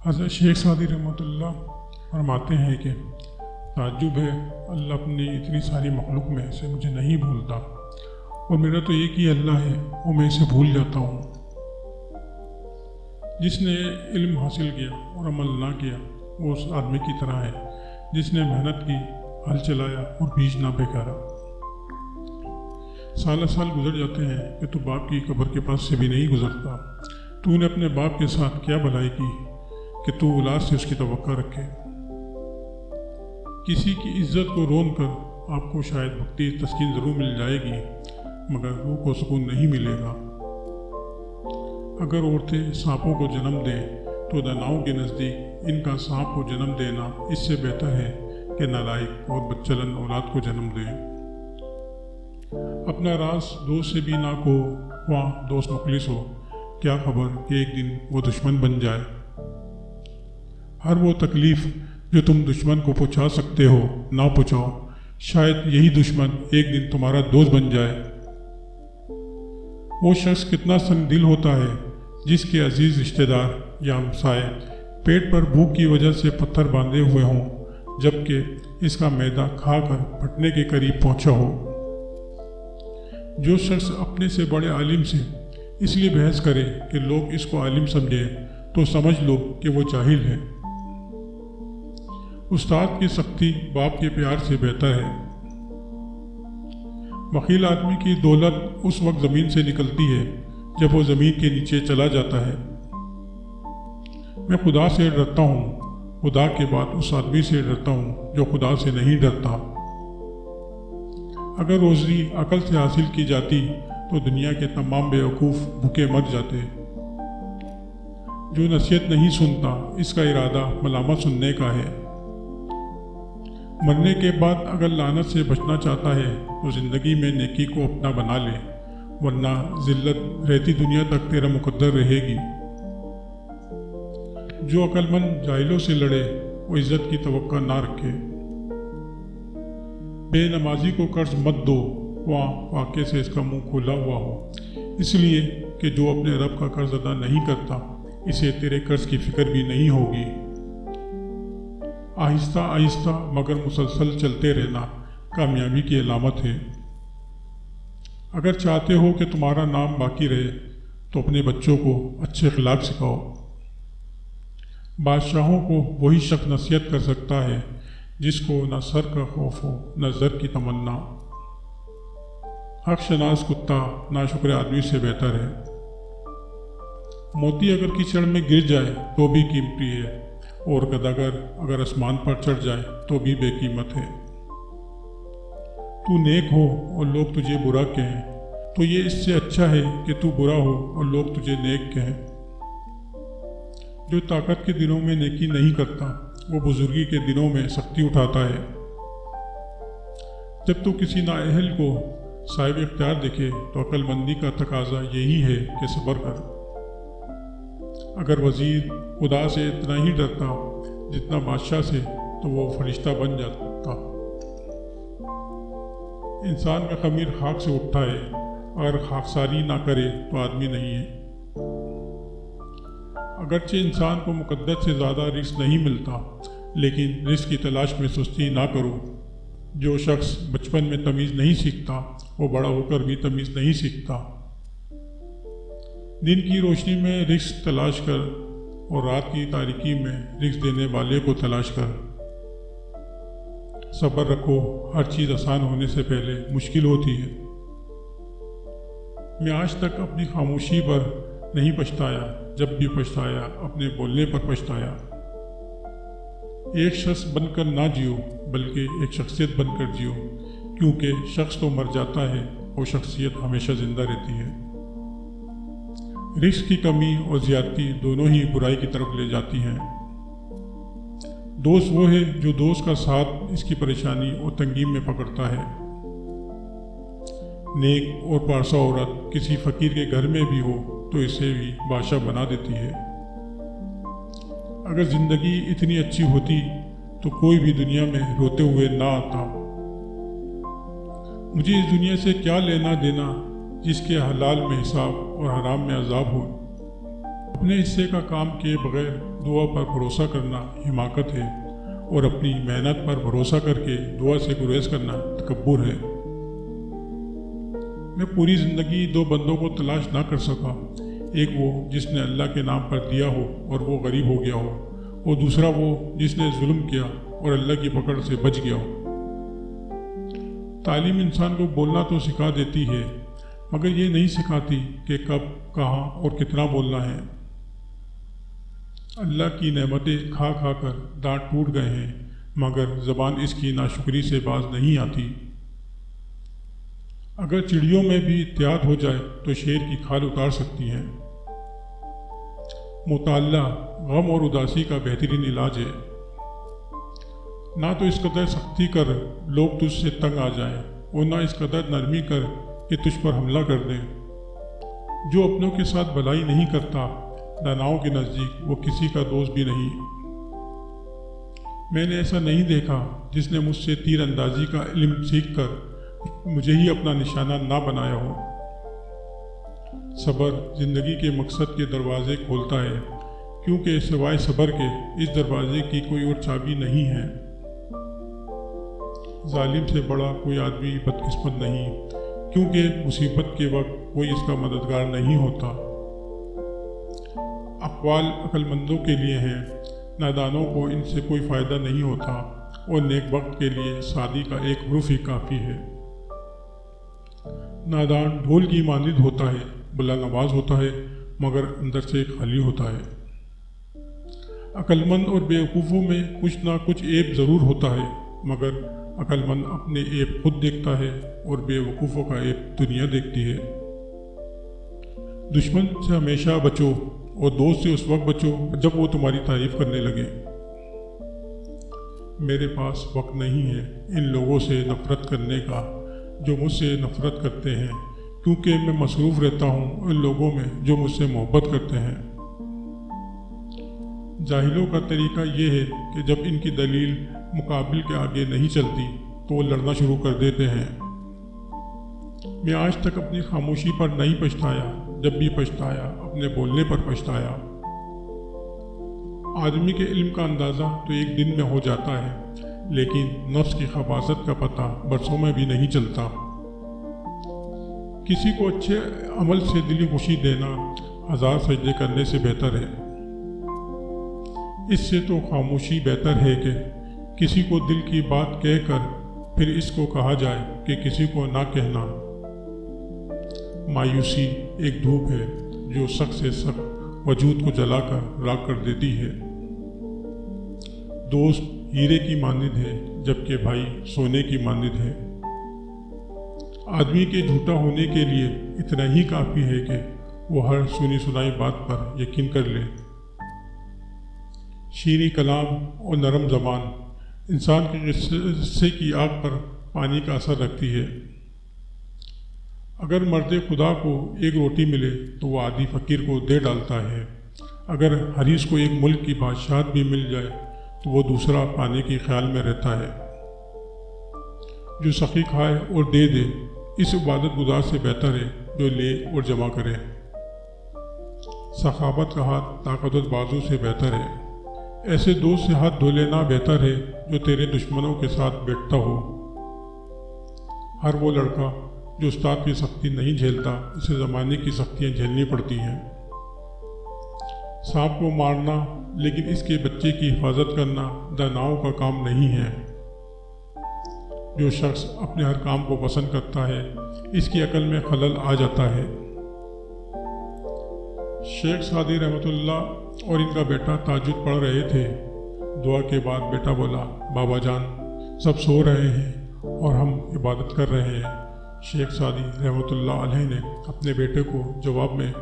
حضرت شیخ سعدی رحمۃ اللہ فرماتے ہیں کہ تعجب ہے اللہ اپنی اتنی ساری مخلوق میں سے مجھے نہیں بھولتا، اور میرا تو ایک ہی اللہ ہے وہ میں اسے بھول جاتا ہوں۔ جس نے علم حاصل کیا اور عمل نہ کیا وہ اس آدمی کی طرح ہے جس نے محنت کی، ہل چلایا اور بیج نہ بکھیرا۔ سال گزر جاتے ہیں کہ تو باپ کی قبر کے پاس سے بھی نہیں گزرتا۔ تو نے اپنے باپ کے ساتھ کیا بھلائی کی کہ تو اولاد سے اس کی توقع رکھے؟ کسی کی عزت کو رون کر آپ کو شاید وقتی تسکین ضرور مل جائے گی، مگر روح کو سکون نہیں ملے گا۔ اگر عورتیں سانپوں کو جنم دیں تو داناؤں کے نزدیک ان کا سانپ کو جنم دینا اس سے بہتر ہے کہ نالائق اور بدچلن اولاد کو جنم دیں۔ اپنا راز دوست سے بھی نہ کو وہاں دوست مخلص ہو، کیا خبر کہ ایک دن وہ دشمن بن جائے۔ ہر وہ تکلیف جو تم دشمن کو پہنچا سکتے ہو نہ پہنچاؤ، شاید یہی دشمن ایک دن تمہارا دوست بن جائے۔ وہ شخص کتنا سنگ دل ہوتا ہے جس کے عزیز رشتہ دار یا ہمسائے پیٹ پر بھوک کی وجہ سے پتھر باندھے ہوئے ہوں، جبکہ اس کا معدہ کھا کر پھٹنے کے قریب پہنچا ہو۔ جو شخص اپنے سے بڑے عالم سے اس لیے بحث کرے کہ لوگ اس کو عالم سمجھے تو سمجھ لو کہ وہ جاہل ہے۔ استاد کی سختی باپ کے پیار سے بہتر ہے۔ بخیل آدمی کی دولت اس وقت زمین سے نکلتی ہے جب وہ زمین کے نیچے چلا جاتا ہے۔ میں خدا سے ڈرتا ہوں، خدا کے بعد اس آدمی سے ڈرتا ہوں جو خدا سے نہیں ڈرتا۔ اگر روزی عقل سے حاصل کی جاتی تو دنیا کے تمام بیوقوف بھوکے مر جاتے۔ جو نصیحت نہیں سنتا اس کا ارادہ ملامت سننے کا ہے۔ مرنے کے بعد اگر لعنت سے بچنا چاہتا ہے تو زندگی میں نیکی کو اپنا بنا لے، ورنہ ذلت رہتی دنیا تک تیرا مقدر رہے گی۔ جو عقل مند جاہلوں سے لڑے وہ عزت کی توقع نہ رکھے۔ بے نمازی کو قرض مت دو وہاں واقعے سے اس کا منہ کھلا ہوا ہو، اس لیے کہ جو اپنے رب کا قرض ادا نہیں کرتا اسے تیرے قرض کی فکر بھی نہیں ہوگی۔ آہستہ آہستہ مگر مسلسل چلتے رہنا کامیابی کی علامت ہے۔ اگر چاہتے ہو کہ تمہارا نام باقی رہے تو اپنے بچوں کو اچھے اخلاق سکھاؤ۔ بادشاہوں کو وہی شخص نصیحت کر سکتا ہے جس کو نہ سر کا خوف ہو نہ زر کی تمنا۔ حق شناس کتا ناشکر آدمی سے بہتر ہے۔ موتی اگر کیچڑ میں گر جائے تو بھی قیمتی ہے، اور گداگر اگر آسمان پر چڑھ جائے تو بھی بے قیمت ہے۔ تو نیک ہو اور لوگ تجھے برا کہیں تو یہ اس سے اچھا ہے کہ تو برا ہو اور لوگ تجھے نیک کہیں۔ جو طاقت کے دنوں میں نیکی نہیں کرتا وہ بزرگی کے دنوں میں سختی اٹھاتا ہے۔ جب تو کسی نااہل کو صاحب اختیار دیکھے تو عقل مندی کا تقاضا یہی ہے کہ صبر کر۔ اگر وزیر خدا سے اتنا ہی ڈرتا جتنا بادشاہ سے تو وہ فرشتہ بن جاتا۔ انسان کا خمیر خاک سے اٹھتا ہے، اگر خاکساری نہ کرے تو آدمی نہیں ہے۔ اگرچہ انسان کو مقدس سے زیادہ رزق نہیں ملتا، لیکن رزق کی تلاش میں سستی نہ کرو۔ جو شخص بچپن میں تمیز نہیں سیکھتا وہ بڑا ہو کر بھی تمیز نہیں سیکھتا۔ دن کی روشنی میں رزق تلاش کر اور رات کی تاریکی میں رزق دینے والے کو تلاش کر۔ صبر رکھو، ہر چیز آسان ہونے سے پہلے مشکل ہوتی ہے۔ میں آج تک اپنی خاموشی پر نہیں پچھتایا، جب بھی پچھتایا اپنے بولنے پر پچھتایا۔ ایک شخص بن کر نہ جیو بلکہ ایک شخصیت بن کر جیو، کیونکہ شخص تو مر جاتا ہے اور شخصیت ہمیشہ زندہ رہتی ہے۔ رزق کی کمی اور زیادتی دونوں ہی برائی کی طرف لے جاتی ہیں۔ دوست وہ ہے جو دوست کا ساتھ اس کی پریشانی اور تنگی میں پکڑتا ہے۔ نیک اور پارسا عورت کسی فقیر کے گھر میں بھی ہو تو اسے بھی بادشاہ بنا دیتی ہے۔ اگر زندگی اتنی اچھی ہوتی تو کوئی بھی دنیا میں روتے ہوئے نہ آتا۔ مجھے اس دنیا سے کیا لینا دینا جس کے حلال میں حساب اور حرام میں عذاب ہو۔ اپنے حصے کا کام کیے بغیر دعا پر بھروسہ کرنا حماقت ہے اور اپنی محنت پر بھروسہ کر کے دعا سے گریز کرنا تکبر ہے۔ میں پوری زندگی دو بندوں کو تلاش نہ کر سکا، ایک وہ جس نے اللہ کے نام پر دیا ہو اور وہ غریب ہو گیا ہو، اور دوسرا وہ جس نے ظلم کیا اور اللہ کی پکڑ سے بچ گیا ہو۔ تعلیم انسان کو بولنا تو سکھا دیتی ہے، مگر یہ نہیں سکھاتی کہ کب، کہاں اور کتنا بولنا ہے۔ اللہ کی نعمتیں کھا کھا کر دانت ٹوٹ گئے ہیں، مگر زبان اس کی ناشکری سے باز نہیں آتی۔ اگر چڑیوں میں بھی احتیاط ہو جائے تو شیر کی کھال اتار سکتی ہیں۔ مطالعہ غم اور اداسی کا بہترین علاج ہے۔ نہ تو اس قدر سختی کر لوگ تجھ سے تنگ آ جائیں، اور نہ اس قدر نرمی کر کہ تجھ پر حملہ کر دیں۔ جو اپنوں کے ساتھ بھلائی نہیں کرتا، داناؤں کے نزدیک وہ کسی کا دوست بھی نہیں۔ میں نے ایسا نہیں دیکھا جس نے مجھ سے تیر اندازی کا علم سیکھ کر مجھے ہی اپنا نشانہ نہ بنایا ہو۔ صبر زندگی کے مقصد کے دروازے کھولتا ہے، کیونکہ سوائے صبر کے اس دروازے کی کوئی اور چابی نہیں ہے۔ ظالم سے بڑا کوئی آدمی بدقسمت نہیں، کیونکہ مصیبت کے وقت کوئی اس کا مددگار نہیں ہوتا۔ اقوال عقل مندوں کے لیے ہیں، نادانوں کو ان سے کوئی فائدہ نہیں ہوتا، اور نیک وقت کے لیے شادی کا ایک حرف ہی کافی ہے۔ نادان ڈھول کی مانند ہوتا ہے، بلند آواز ہوتا ہے، مگر اندر سے خالی ہوتا ہے۔ عقل مند اور بیوقوفوں میں کچھ نہ کچھ عیب ضرور ہوتا ہے، مگر عقل مند اپنے عیب خود دیکھتا ہے اور بیوقوفوں کا عیب دنیا دیکھتی ہے۔ دشمن سے ہمیشہ بچو اور دوست سے اس وقت بچو جب وہ تمہاری تعریف کرنے لگے۔ میرے پاس وقت نہیں ہے ان لوگوں سے نفرت کرنے کا جو مجھ سے نفرت کرتے ہیں، کیونکہ میں مصروف رہتا ہوں ان لوگوں میں جو مجھ سے محبت کرتے ہیں۔ جاہلوں کا طریقہ یہ ہے کہ جب ان کی دلیل مقابل کے آگے نہیں چلتی تو وہ لڑنا شروع کر دیتے ہیں۔ میں آج تک اپنی خاموشی پر نہیں پچھتایا، جب بھی پچھتایا اپنے بولنے پر پچھتایا۔ آدمی کے علم کا اندازہ تو ایک دن میں ہو جاتا ہے، لیکن نفس کی خباثت کا پتہ برسوں میں بھی نہیں چلتا۔ کسی کو اچھے عمل سے دلی خوشی دینا 1000 سجدے کرنے سے بہتر ہے۔ اس سے تو خاموشی بہتر ہے کہ کسی کو دل کی بات کہہ کر پھر اس کو کہا جائے کہ کسی کو نہ کہنا۔ مایوسی ایک دھوپ ہے جو سخت سے سخت وجود کو جلا کر راکھ کر دیتی ہے۔ دوست ہیرے کی مانند ہے، جبکہ بھائی سونے کی مانند ہے۔ آدمی کے جھوٹا ہونے کے لیے اتنا ہی کافی ہے کہ وہ ہر سنی سنائی بات پر یقین کر لے۔ شیریں کلام اور نرم زبان انسان کے غصے کی آگ پر پانی کا اثر رکھتی ہے۔ اگر مرد خدا کو ایک روٹی ملے تو وہ عادی فقیر کو دے ڈالتا ہے۔ اگر حریص کو ایک ملک کی بادشاہت بھی مل جائے تو وہ دوسرا پانے کے خیال میں رہتا ہے۔ جو سخی کھائے اور دے دے اس عبادت گزار سے بہتر ہے جو لے اور جمع کرے۔ سخاوت کا ہاتھ طاقتور بازو سے بہتر ہے۔ ایسے دوست سے ہاتھ دھو لینا بہتر ہے جو تیرے دشمنوں کے ساتھ بیٹھتا ہو۔ ہر وہ لڑکا جو استاد کی سختی نہیں جھیلتا، اسے زمانے کی سختیاں جھیلنی پڑتی ہیں۔ سانپ کو مارنا لیکن اس کے بچے کی حفاظت کرنا داناؤں کا کام نہیں ہے۔ جو شخص اپنے ہر کام کو پسند کرتا ہے اس کی عقل میں خلل آ جاتا ہے۔ شیخ سعدی رحمۃ اللہ اور ان کا بیٹا تہجد پڑھ رہے تھے۔ دعا کے بعد بیٹا بولا، بابا جان سب سو رہے ہیں اور ہم عبادت کر رہے ہیں۔ شیخ سعدی رحمۃ اللہ علیہ نے اپنے بیٹے کو جواب میں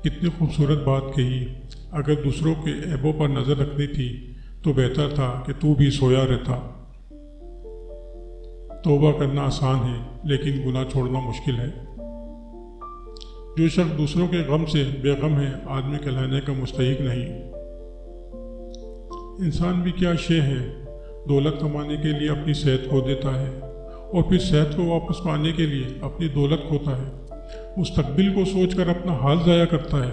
کتنی خوبصورت بات کہی، اگر دوسروں کے عیبوں پر نظر رکھنی تھی تو بہتر تھا کہ تو بھی سویا رہتا۔ توبہ کرنا آسان ہے لیکن گناہ چھوڑنا مشکل ہے۔ جو شخص دوسروں کے غم سے بے غم ہے آدمی کہلانے کا مستحق نہیں۔ انسان بھی کیا شے ہے، دولت کمانے کے لیے اپنی صحت کھو دیتا ہے اور پھر صحت کو واپس پانے کے لیے اپنی دولت کھوتا ہے۔ مستقبل کو سوچ کر اپنا حال ضائع کرتا ہے،